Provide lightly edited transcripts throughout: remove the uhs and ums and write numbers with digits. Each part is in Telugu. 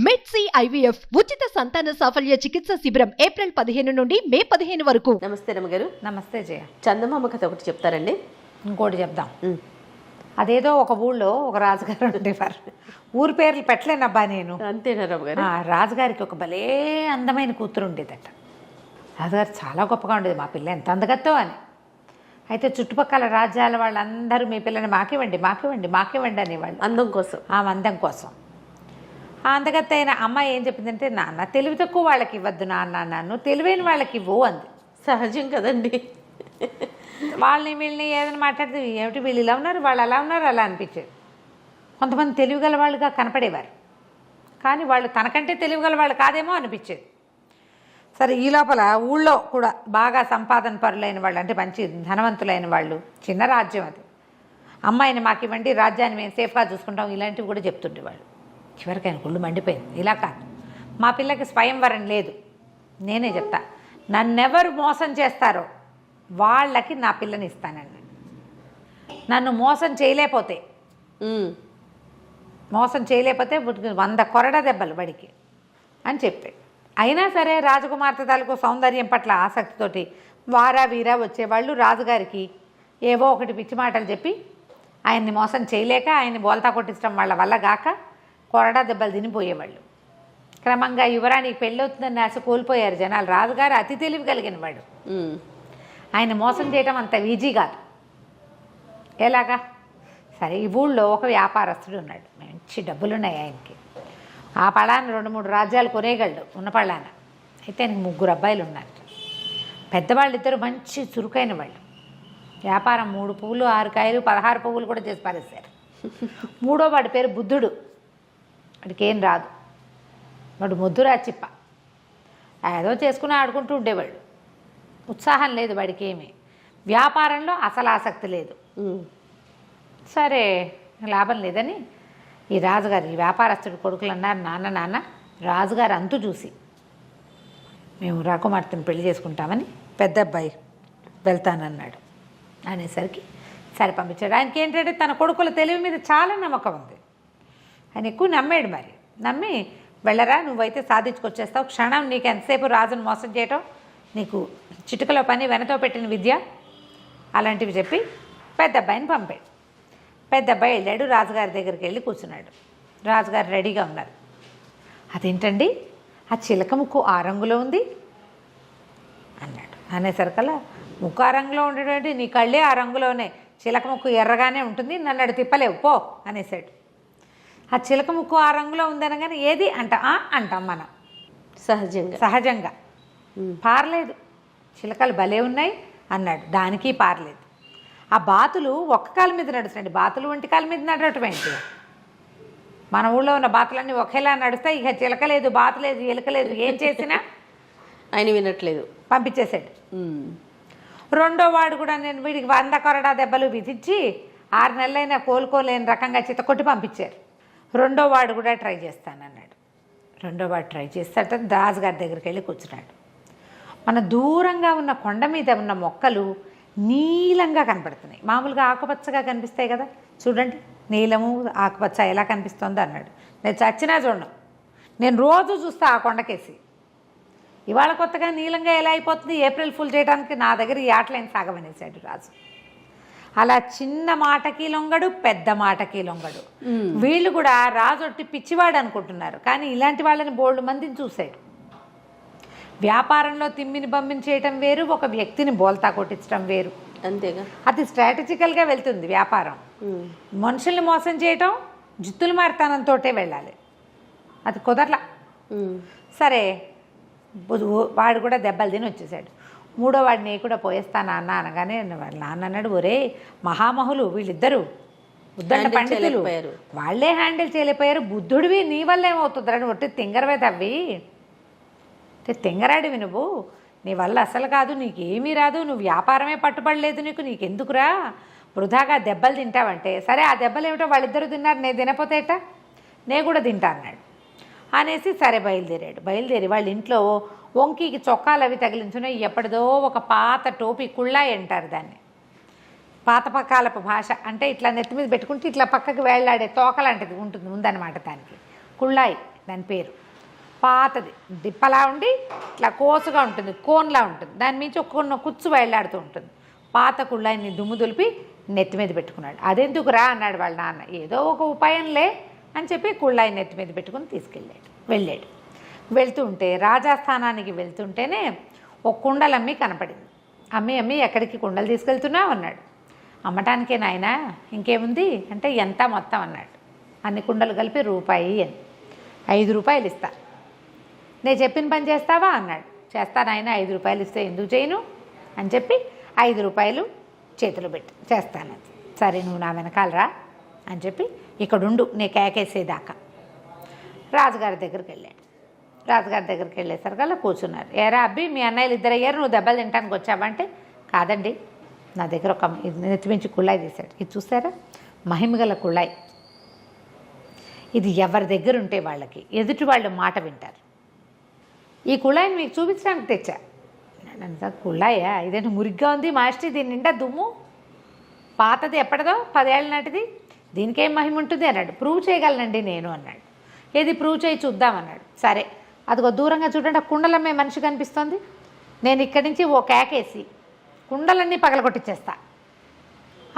మెడ్సీ ఐవీఎఫ్ ఉచిత సంతాన సాఫల్య చికిత్స శిబిరం ఏప్రిల్ 15 నుండి మే 15 వరకు. నమస్తే రమ్మగారు. నమస్తే జయ. చందమామ కథ ఒకటి చెప్తారండి. ఇంకోటి చెప్దాం. అదేదో ఒక ఊళ్ళో ఒక రాజుగారు ఉండేవారు. ఊరి పేర్లు పెట్టలేనబ్బా నేను. అంతేనా రమ్మగారు? రాజుగారికి ఒక భలే అందమైన కూతురు ఉండేదట. రాజుగారు చాలా గొప్పగా ఉండేది, మా పిల్ల ఎంత అందగత్తో అని. అయితే చుట్టుపక్కల రాజ్యాల వాళ్ళందరూ మీ పిల్లని మాకివ్వండి మాకివ్వండి మాకివ్వండి అనేవాళ్ళు. అందం కోసం, ఆమె అందం కోసం. ఆ అందగత్త అయిన అమ్మాయి ఏం చెప్పిందంటే, నాన్న తెలివి తక్కువ వాళ్ళకి ఇవ్వద్దు నాన్న, నన్ను తెలివైన వాళ్ళకి ఇవ్వు అంది. సహజం కదండి. వాళ్ళని వీళ్ళని ఏదైనా మాట్లాడితే ఏమిటి వీళ్ళు ఇలా ఉన్నారు వాళ్ళు అలా ఉన్నారు అలా అనిపించేది. కొంతమంది తెలివిగల వాళ్ళుగా కనపడేవారు, కానీ వాళ్ళు తనకంటే తెలివిగల వాళ్ళు కాదేమో అనిపించేది. సరే, ఈ లోపల ఊళ్ళో కూడా బాగా సంపాదన పరులైన వాళ్ళు, అంటే మంచి ధనవంతులైన వాళ్ళు, చిన్న రాజ్యం అది, అమ్మాయిని మాకు ఇవ్వండి రాజ్యాన్ని మేము సేఫ్గా చూసుకుంటాం ఇలాంటివి కూడా చెప్తుండేవాళ్ళు. చివరికి ఆయన కుళ్ళు మండిపోయింది. ఇలా కాదు, మా పిల్లకి స్వయంవరం లేదు, నేనే చెప్తా, నన్నెవరు మోసం చేస్తారో వాళ్ళకి నా పిల్లని ఇస్తానండి. నన్ను మోసం చేయలేకపోతే 100 కొరడ దెబ్బలు బడికి అని చెప్పాడు. అయినా సరే రాజకుమార్తె తాలూకు సౌందర్యం పట్ల ఆసక్తితోటి వారా వీరా వచ్చేవాళ్ళు రాజుగారికి ఏవో ఒకటి పిచ్చి మాటలు చెప్పి ఆయన్ని మోసం చేయలేక ఆయన్ని బోల్తా కొట్టించడం వాళ్ళ వల్ల గాక కొరడా దెబ్బలు తినిపోయేవాళ్ళు. క్రమంగా యువరానికి పెళ్ళవుతుందని ఆశ కోల్పోయారు జనాలు. రాజుగారు అతి తెలివి కలిగిన వాడు, ఆయన మోసం చేయటం అంత ఈజీ కాదు. ఎలాగా? సరే, ఈ ఊళ్ళో ఒక వ్యాపారస్తుడు ఉన్నాడు, మంచి డబ్బులున్నాయి ఆయనకి. ఆ పళాన 2-3 రాజ్యాలు కొనేయగలడు ఉన్న పళాన. అయితే ఆయనకి 3 అబ్బాయిలు ఉన్నారు. పెద్దవాళ్ళిద్దరు మంచి చురుకైన వాళ్ళు. వ్యాపారం 3 పువ్వులు 6 కాయలు 16 పువ్వులు కూడా చేసి పారేశారు. 3వ వాడి పేరు బుద్ధుడు. వాడికి ఏం రాదు, వాడు ముద్దురా చిప్ప. ఏదో చేసుకుని ఆడుకుంటూ ఉండేవాడు. ఉత్సాహం లేదు వాడికి, ఏమి వ్యాపారంలో అసలు ఆసక్తి లేదు. సరే, లాభం లేదని ఈ రాజుగారు, ఈ వ్యాపారస్తుడి కొడుకులు అన్నారు, నాన్న రాజుగారు అంతు చూసి మేము రాకుమార్తెను పెళ్లి చేసుకుంటామని పెద్ద అబ్బాయి వెళ్తానన్నాడు అనేసరికి సరే పంపించాడు. ఆయనకి ఏంటంటే తన కొడుకుల తెలివి మీద చాలా నమ్మకం ఉంది. ఆయన ఎక్కువ నమ్మాడు. మరి నమ్మి, వెళ్ళరా నువ్వైతే సాధించుకొచ్చేస్తావు, క్షణం నీకు ఎంతసేపు రాజును మోసం చేయటం, నీకు చిటుకలో పని వెనతో పెట్టిన విద్య, అలాంటివి చెప్పి పెద్ద అబ్బాయిని పంపాడు. పెద్ద అబ్బాయి వెళ్ళాడు, రాజుగారి దగ్గరికి వెళ్ళి కూర్చున్నాడు. రాజుగారు రెడీగా ఉన్నారు. అదేంటండి ఆ చిలక ముక్కు ఆ రంగులో ఉంది అన్నాడు. అనేసరికల్లా ముక్కు ఆ రంగులో ఉండేటువంటి నీ కళ్ళే ఆ రంగులోనే, చిలక ముక్కు ఎర్రగానే ఉంటుంది, నన్ను అడు తిప్పలేవు పో అనేసాడు. ఆ చిలక ముక్కు ఆ రంగులో ఉందనగానే ఏది అంటాం మనం సహజంగా. పారలేదు, చిలకలు భలే ఉన్నాయి అన్నాడు. దానికి పారలేదు. ఆ బాతులు ఒక్క కాలు మీద నడుస్తున్నాడు, బాతులు ఒంటి కాలు మీద నడవటం ఏంటి? మన ఊళ్ళో ఉన్న బాతులన్నీ ఒకేలా నడుస్తాయి. ఇక చిలక లేదు, బాతు లేదు, ఎలుక లేదు, ఏం చేసినా ఆయన వినట్లేదు, పంపించేశాడు. 2వ వాడు కూడా నేను వీడికి 100 కొరడా దెబ్బలు విధించి 6 నెలలైనా కోలుకోలేని రకంగా చితకొట్టి పంపించారు. 2వ వాడు కూడా ట్రై చేస్తానన్నాడు. 2వ వాడు ట్రై చేస్తాట రాజుగారి దగ్గరికి వెళ్ళి కూర్చున్నాడు. మన దూరంగా ఉన్న కొండ మీద ఉన్న మొక్కలు నీలంగా కనపడుతున్నాయి. మామూలుగా ఆకుపచ్చగా కనిపిస్తాయి కదా, చూడండి నీలము ఆకుపచ్చ ఎలా కనిపిస్తుందో అన్నాడు. నేను చచ్చినా చూడను, నేను రోజు చూస్తా ఆ కొండకేసి. ఇవాళ కొత్తగా నీలంగా ఎలా అయిపోతుంది, ఏప్రిల్ ఫుల్ చేయడానికి నా దగ్గర ఈ ఆటలైన సాగమనేసాడు రాజు. అలా చిన్న మాటకి లొంగడు, పెద్ద మాటకి లొంగడు. వీళ్ళు కూడా రాజొట్టి పిచ్చివాడు అనుకుంటున్నారు, కానీ ఇలాంటి వాళ్ళని బోల్డ్ మందిని చూశాడు. వ్యాపారంలో తిమ్మిని బమ్మిని చేయటం వేరు, ఒక వ్యక్తిని బోల్తా కొట్టించడం వేరు. అంతేగా, అది స్ట్రాటజికల్గా వెళ్తుంది వ్యాపారం. మనుషుల్ని మోసం చేయటం జిత్తులు మారితనంతో వెళ్ళాలి, అది కుదరలా. సరే, వాడు కూడా దెబ్బలు తిని వచ్చేసాడు. 3వ వాడిని కూడా పోయేస్తా నాన్న అనగానే వాళ్ళ నాన్న అన్నాడు, ఒరే మహామహులు వీళ్ళిద్దరూ, బుద్ధండ పండితులు, వాళ్ళే హ్యాండిల్ చేయలేకపోయారు, బుద్ధుడివి నీ వల్ల ఏమవుతుందని ఒట్టి తింగరవే తవ్వి, తింగరాడివి నువ్వు, నీ వల్ల అసలు కాదు, నీకేమీ రాదు, నువ్వు వ్యాపారమే పట్టుబడలేదు, నీకెందుకురా వృధాగా దెబ్బలు తింటావంటే, సరే ఆ దెబ్బలు ఏమిటో వాళ్ళిద్దరూ తిన్నారు, నేను తినపోతే ఎట్టా, నేను కూడా తింటా అన్నాడు. అనేసి సరే బయలుదేరి వాళ్ళ ఇంట్లో వంకీకి చొక్కాలు అవి తగిలించున్నాయి. ఎప్పటిదో ఒక పాత టోపీ, కుళ్ళాయి అంటారు దాన్ని, పాతపకాలపు భాష అంటే ఇట్లా నెత్తి మీద పెట్టుకుంటే ఇట్లా పక్కకి వేళ్లాడే తోకలాంటిది ఉంటుంది ఉందన్నమాట దానికి, కుళ్ళాయి. దాని పేరు. పాతది డిప్పలా ఉండి ఇట్లా కోసుగా ఉంటుంది, కోన్లా ఉంటుంది, దాని మించి ఒక కుచ్చు బయలాడుతూ ఉంటుంది. పాత కుళ్ళాయిని దుమ్ము దులిపి నెత్తి మీద పెట్టుకున్నాడు. అదెందుకురా అన్నాడు వాళ్ళ నాన్న. ఏదో ఒక ఉపాయంలే అని చెప్పి కుళ్ళాయి నెత్తి మీద పెట్టుకుని వెళ్ళాడు. వెళ్తూ ఉంటే రాజాస్థానానికి వెళ్తుంటేనే ఒక కుండలమ్మి కనపడింది. అమ్మి ఎక్కడికి కుండలు తీసుకెళ్తున్నావు అన్నాడు. అమ్మటానికే నాయనా, ఇంకేముంది అంటే ఎంత మొత్తం అన్నాడు. అన్ని కుండలు కలిపి రూపాయి అని. 5 రూపాయలు ఇస్తా, నేను చెప్పిన పని చేస్తావా అన్నాడు. చేస్తానాయన, 5 రూపాయలు ఇస్తే ఎందుకు చేయను అని చెప్పి 5 రూపాయలు చేతిలో పెట్టి చేస్తానని. సరే నువ్వు నా వెనకాలరా అని చెప్పి ఇక్కడుండు నీ కేకేసేదాకా రాజుగారి దగ్గరికి వెళ్ళాడు. రాజుగారి దగ్గరికి వెళ్ళేసరికల్లా కూర్చున్నారు. ఏరా అబ్బి, మీ అన్నయ్యలు 2 అయ్యారు, నువ్వు దెబ్బలు తినడానికి వచ్చావంటే, కాదండి నా దగ్గర ఒక నెత్తిమించి కుళ్ళాయి తీశాడు. ఇది చూసారా, మహిమగల కుళ్ళాయి. ఇది ఎవరి దగ్గర ఉంటే వాళ్ళకి ఎదుటి వాళ్ళు మాట వింటారు. ఈ కుళాయిని మీకు చూపించడానికి తెచ్చా. కుళాయా, ఇదేంటి మురిగ్గా ఉంది మాస్టర్, దీని నిండా దుమ్ము, పాతది ఎప్పటిదో 10 ఏళ్ళ నాటిది, దీనికేం మహిమ ఉంటుంది అన్నాడు. ప్రూవ్ చేయగలనండి నేను అన్నాడు. ఏది ప్రూవ్ చేయి చూద్దామన్నాడు. సరే అదిగో దూరంగా చూడండి, ఆ కుండలమ్మే మనిషి కనిపిస్తుంది, నేను ఇక్కడి నుంచి ఓ కేకేసి కుండలన్నీ పగలగొట్టించేస్తా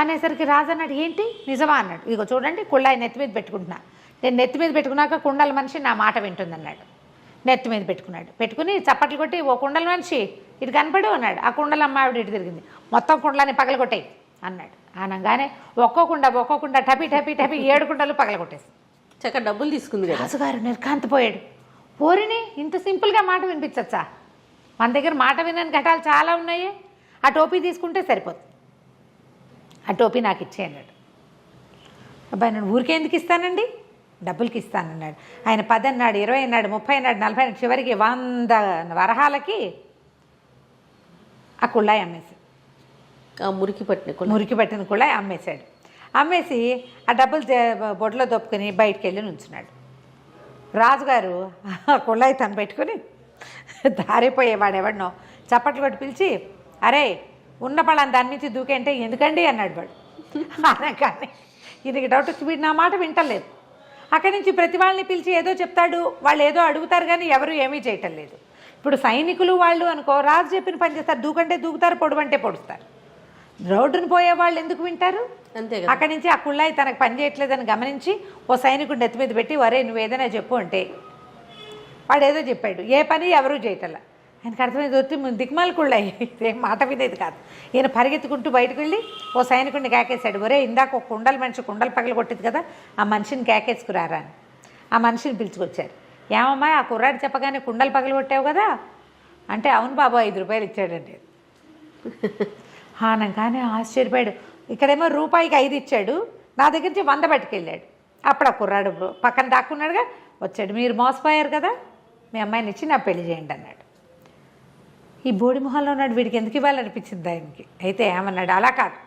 అనేసరికి రాజు అన్నాడు. ఏంటి నిజమా అన్నాడు. ఇదిగో చూడండి కుళ్ళాయి నెత్తి మీద పెట్టుకుంటున్నా, నేను నెత్తి మీద పెట్టుకున్నాక కుండల మనిషి నా మాట వింటుంది అన్నాడు. నెత్తి మీద పెట్టుకున్నాడు. పెట్టుకుని చప్పట్లు కొట్టి, ఓ కుండల మనిషి ఇటు కనపడు అన్నాడు. ఆ కుండల అమ్మావిడ ఇటు తిరిగింది, మొత్తం కుండలని పగలగొట్టాయి అన్నాడు. అనగానే ఒక్కోకుండా టపి 7 కుండలు పగలగొట్టేసి చక్క డబ్బులు తీసుకుంది కదా. రాజుగారు నిర్కాంతపోయాడు. పోరిని ఇంత సింపుల్గా మాట వినిపించచ్చా? మన దగ్గర మాట వినని ఘటాలు చాలా ఉన్నాయి. ఆ టోపీ తీసుకుంటే సరిపోతుంది, ఆ టోపీ నాకు ఇచ్చే అన్నాడు. అబ్బాయి నేను ఊరికే ఎందుకు ఇస్తానండి, డబ్బులకి ఇస్తానన్నాడు. ఆయన 10 అన్నాడు, 20 అన్నాడు, 30 అన్నాడు, 40 అన్నాడు, చివరికి 100 వరహాలకి ఆ కుళ్ళాయి అమ్మేసి, మురికి పట్టిన కుళ్ళాయి అమ్మేశాడు. అమ్మేసి ఆ డబ్బులు బొడ్లో దొప్పుకొని బయటికి వెళ్ళి నుంచున్నాడు. రాజుగారు ఆ కుళ్ళాయి తను పెట్టుకుని దారిపోయేవాడెవడనో చప్పట్లు కొట్టి పిలిచి, అరే ఉన్న పళ్ళని దాని నుంచి దూకేంటే ఎందుకండి అన్నాడు వాడు. అనగానే ఈయనకి డౌట్ వచ్చి, వీడు నా మాట వింటలేదు. అక్కడి నుంచి ప్రతి వాళ్ళని పిలిచి ఏదో చెప్తాడు, వాళ్ళు ఏదో అడుగుతారు కానీ ఎవరు ఏమీ చేయటం లేదు. ఇప్పుడు సైనికులు వాళ్ళు అనుకో, రాజు చెప్పిన పని చేస్తారు, దూకంటే దూకుతారు, పొడవంటే పొడుస్తారు. రోడ్డును పోయే వాళ్ళు ఎందుకు వింటారు? అంతే. అక్కడి నుంచి ఆ కుళ్ళాయి తనకు పని చేయట్లేదని గమనించి ఓ సైనికుడు నెత్తి మీద పెట్టి, వరే నువ్వు ఏదైనా చెప్పు అంటే వాడు ఏదో చెప్పాడు. ఏ పని ఎవరూ చేయటల్లా. ఆయనకు అర్థమైంది, వచ్చి దిక్మాల కుళ్ళాయి, ఏం మాట వినేది కాదు. ఈయన పరిగెత్తుకుంటూ బయటకు వెళ్ళి ఓ సైనికుడిని కేకేశాడు. ఒరే ఇందాక ఒక కుండల మనిషి కుండలు పగలు కొట్టింది కదా, ఆ మనిషిని కేకేసుకురారా అని. ఆ మనిషిని పిలుచుకొచ్చారు. ఏమమ్మా ఆ కుర్రాడు చెప్పగానే కుండలు పగలు కొట్టావు కదా అంటే, అవును బాబు 5 రూపాయలు ఇచ్చాడండి. అనగానే ఆశ్చర్యపోయాడు. ఇక్కడేమో రూపాయికి 5 ఇచ్చాడు, నా దగ్గర నుంచి 100 పట్టుకెళ్ళాడు. అప్పుడు ఆ కుర్రాడు పక్కన దాక్కున్నాడుగా, వచ్చాడు. మీరు మోసపోయారు కదా, మీ అమ్మాయిని ఇచ్చి నా పెళ్లి చేయండి అన్నాడు. ఈ బోడి మొహంలో ఉన్నాడు, వీడికి ఎందుకు ఇవ్వాలనిపించింది ఆయనకి. అయితే ఏమన్నాడు, అలా కాదు,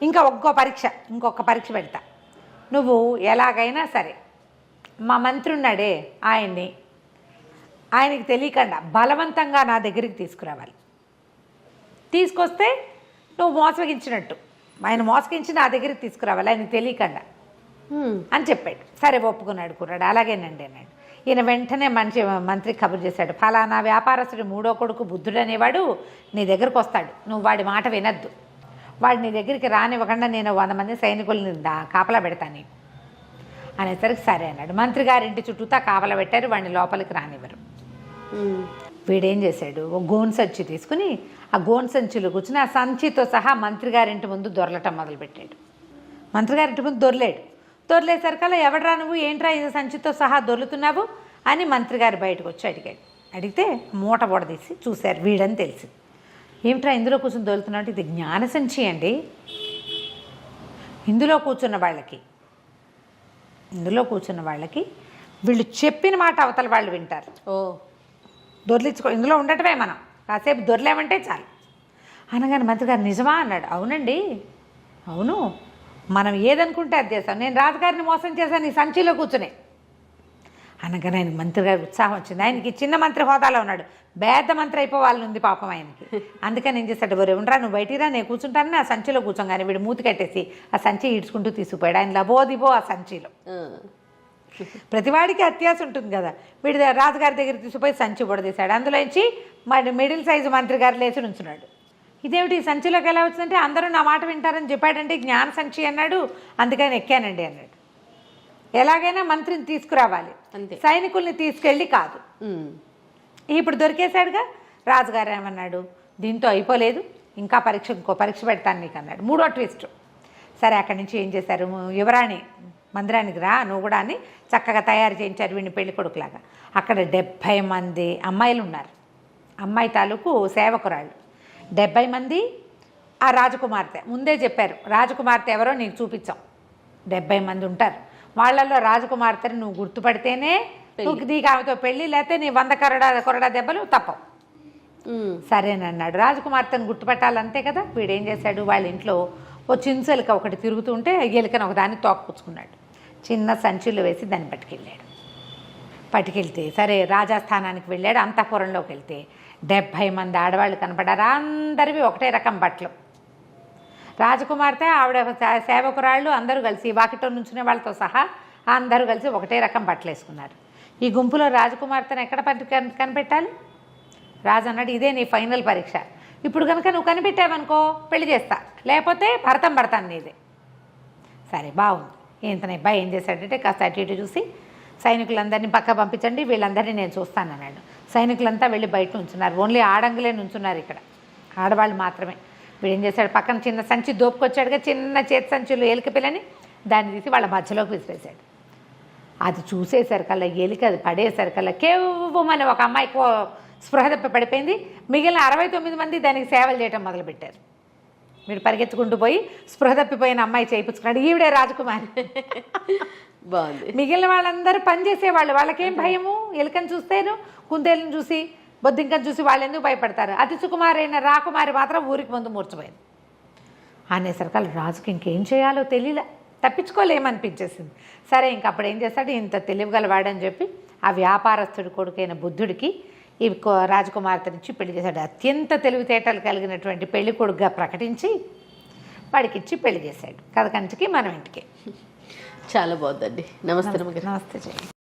ఇంకొక పరీక్ష పెడతా. నువ్వు ఎలాగైనా సరే మా మంత్రి ఉన్నాడే ఆయనకి తెలియకుండా బలవంతంగా నా దగ్గరికి తీసుకురావాలి. తీసుకొస్తే నువ్వు మోసగించినట్టు, ఆయన మోసగించి నా దగ్గరికి తీసుకురావాలి ఆయనకి తెలియకుండా అని చెప్పాడు. సరే ఒప్పుకున్నాడు కుర్రాడు. అలాగేనండి అన్నాడు. ఈయన వెంటనే మంత్రికి కబురు చేశాడు. ఫలానా వ్యాపారస్తుడు 3వ కొడుకు బుద్ధుడు అనేవాడు నీ దగ్గరకు వస్తాడు, నువ్వు వాడి మాట వినద్దు, వాడు నీ దగ్గరికి రానివ్వకుండా నేను 100 మంది సైనికుల్ని కాపలా పెడతాను అనేసరికి సరే అన్నాడు. మంత్రి గారి ఇంటి చుట్టూతా కాపలా పెట్టారు, వాడిని లోపలికి రానివ్వరు. వీడేం చేశాడు, ఒక గోన్ సంచి తీసుకుని ఆ గోన్ సంచిలో కూర్చుని ఆ సంచితో సహా మంత్రి గారింటి ముందు దొరలటం మొదలుపెట్టాడు. మంత్రి గారింటి ముందు దొరలేసరికల్లా ఎవడరా నువ్వు, ఏంట్రా ఇది సంచితో సహా దొరుకుతున్నావు అని మంత్రి గారు బయటకు వచ్చి అడిగాడు. అడిగితే మూట బొడదీసి చూశారు, వీడని తెలిసి. ఏమిట్రా ఇందులో కూర్చొని దొరుకుతున్నావు? ఇది జ్ఞాన సంచి అండి, ఇందులో కూర్చున్న వాళ్ళకి వీళ్ళు చెప్పిన మాట అవతల వాళ్ళు వింటారు. దొర్లించుకో, ఇందులో ఉండటమే, మనం కాసేపు దొరలేమంటే చాలు అనగానే మంత్రి గారు నిజమా అన్నాడు. అవునండి, అవును, మనం ఏదనుకుంటే అది చేస్తాం, నేను రాజుగారిని మోసం చేశాను ఈ సంచిలో కూర్చునే అనగానే ఆయన మంత్రి గారికి ఉత్సాహం వచ్చింది. ఆయనకి చిన్న మంత్రి హోదాలో ఉన్నాడు, పెద్ద మంత్రి అయిపోవాలని ఉంది పాపం ఆయనకి. అందుకని ఏం చేశాడు, ఎవరు ఉండరా నువ్వు బయటిరా, నేను కూర్చుంటానని ఆ సంచిలో కూర్చోగానే వీడు మూతి కట్టేసి ఆ సంచి ఈడ్చుకుంటూ తీసుకుపోయాడు. ఆయన లబోదిబో ఆ సంచిలో ప్రతివాడికి అత్యాశ ఉంటుంది కదా. వీడి రాజుగారి దగ్గర తీసుకుపోయి సంచి బుడదీశాడు. అందులోంచి మరి మిడిల్ సైజు మంత్రి గారు లేచి నుంచున్నాడు. ఇదేమిటి ఈ సంచిలోకి ఎలా వచ్చిందంటే, అందరూ నా మాట వింటారని చెప్పాడంటే జ్ఞాన సంచి అన్నాడు, అందుకని ఎక్కానండి అన్నాడు. ఎలాగైనా మంత్రిని తీసుకురావాలి, అంతే. సైనికుల్ని తీసుకెళ్ళి కాదు. ఇప్పుడు దొరికేశాడుగా. రాజుగారు ఏమన్నాడు, దీంతో అయిపోలేదు, ఇంకా ఇంకో పరీక్ష పెడతాను నీకు అన్నాడు. 3వ ట్విస్ట్. సరే, అక్కడి నుంచి ఏం చేశారు, యువరాణి మందిరానికి రా నువ్వు కూడా అని చక్కగా తయారు చేయించారు వీడిని పెళ్లి కొడుకులాగా. అక్కడ 70 మంది అమ్మాయిలు ఉన్నారు. అమ్మాయి తాలూకు సేవకురాళ్ళు 70 మంది. ఆ రాజకుమార్తె ముందే చెప్పారు, రాజకుమార్తె ఎవరో నీకు చూపించాం. 70 మంది ఉంటారు. వాళ్ళల్లో రాజకుమార్తెని నువ్వు గుర్తుపడితేనే నువ్వు నీకు ఆమెతో పెళ్ళి, లేకపోతే నీ 100 కొరడా దెబ్బలు తప్పవు. సరేనన్నాడు. రాజకుమార్తెను గుర్తుపట్టాలంతే కదా. వీడేం చేశాడు, వాళ్ళ ఇంట్లో ఓ చించెలిక ఒకటి తిరుగుతుంటే ఎలుకను ఒకదాన్ని తోకపుచ్చుకున్నాడు. చిన్న సంచులు వేసి దాన్ని పట్టుకెళ్తే సరే రాజాస్థానానికి వెళ్ళాడు. అంతఃపురంలోకి వెళ్తే 70 మంది ఆడవాళ్ళు కనపడారు. అందరివి ఒకటే రకం బట్టలు. రాజకుమార్తె, ఆవిడ సేవకురాళ్ళు అందరూ కలిసి వాకిట్లో నుంచునే వాళ్ళతో సహా అందరూ కలిసి ఒకటే రకం బట్టలు వేసుకున్నారు. ఈ గుంపులో రాజకుమార్తెను ఎక్కడ కనిపెట్టాలి? రాజు అన్నాడు, ఇదే నీ ఫైనల్ పరీక్ష. ఇప్పుడు కనుక నువ్వు కనిపెట్టావనుకో పెళ్లి చేస్తా, లేకపోతే భరతం పడతాను నీదే. సరే బాగుంది. ఇంతనే అబ్బాయి ఏం చేశాడంటే కాస్త అటు ఇటు చూసి సైనికులందరినీ పక్క పంపించండి, వీళ్ళందరినీ నేను చూస్తానన్నాడు. సైనికులంతా వెళ్ళి బయట నుంచున్నారు. ఓన్లీ ఆడంగులే నుంచున్నారు ఇక్కడ, ఆడవాళ్ళు మాత్రమే. వీడు ఏం చేశాడు, పక్కన చిన్న సంచి దోపుకొచ్చాడుగా, చిన్న చేతి సంచులు ఎలుక పిల్లని దాన్ని తీసి వాళ్ళ మధ్యలోకి విసిరేశాడు. అది చూసేసరికల్లా ఎలుక అది పడేసరికల్లా కేవ్వమని ఒక అమ్మాయికి స్పృహ తప్పి పడిపోయింది. మిగిలిన 69 మంది దానికి సేవలు చేయటం మొదలుపెట్టారు. వీడు పరిగెత్తుకుంటూ పోయి స్పృహ తప్పిపోయిన అమ్మాయి చేయించుకున్నాడు. ఈవిడే రాజకుమారి. బాగుంది. మిగిలిన వాళ్ళందరూ పనిచేసేవాళ్ళు. వాళ్ళకేం భయము, ఎలుకని చూస్తేను కుందేలను చూసి బొద్దింకని చూసి వాళ్ళు ఎందుకు భయపడతారు. అతి సుకుమారైన రాకుమారి మాత్రం ఊరికి ముందు మూర్చిపోయింది. అనేసరికల్ రాజుకి ఇంకేం చేయాలో తెలియలే, తప్పించుకోలేమనిపించేసింది. సరే ఇంక అప్పుడు ఏం చేస్తాడు, ఇంత తెలివిగలవాడని చెప్పి ఆ వ్యాపారస్తుడి కొడుకైన బుద్ధుడికి ఈ రాజకుమార్తెనిచ్చి పెళ్లి చేశాడు. అత్యంత తెలివితేటలు కలిగినటువంటి పెళ్లి కొడుకుగా ప్రకటించి వాడికిచ్చి పెళ్లి చేశాడు. కథ కంచికి మనం ఇంటికి. చాలా బాగుందండి. నమస్తే. నమస్తే.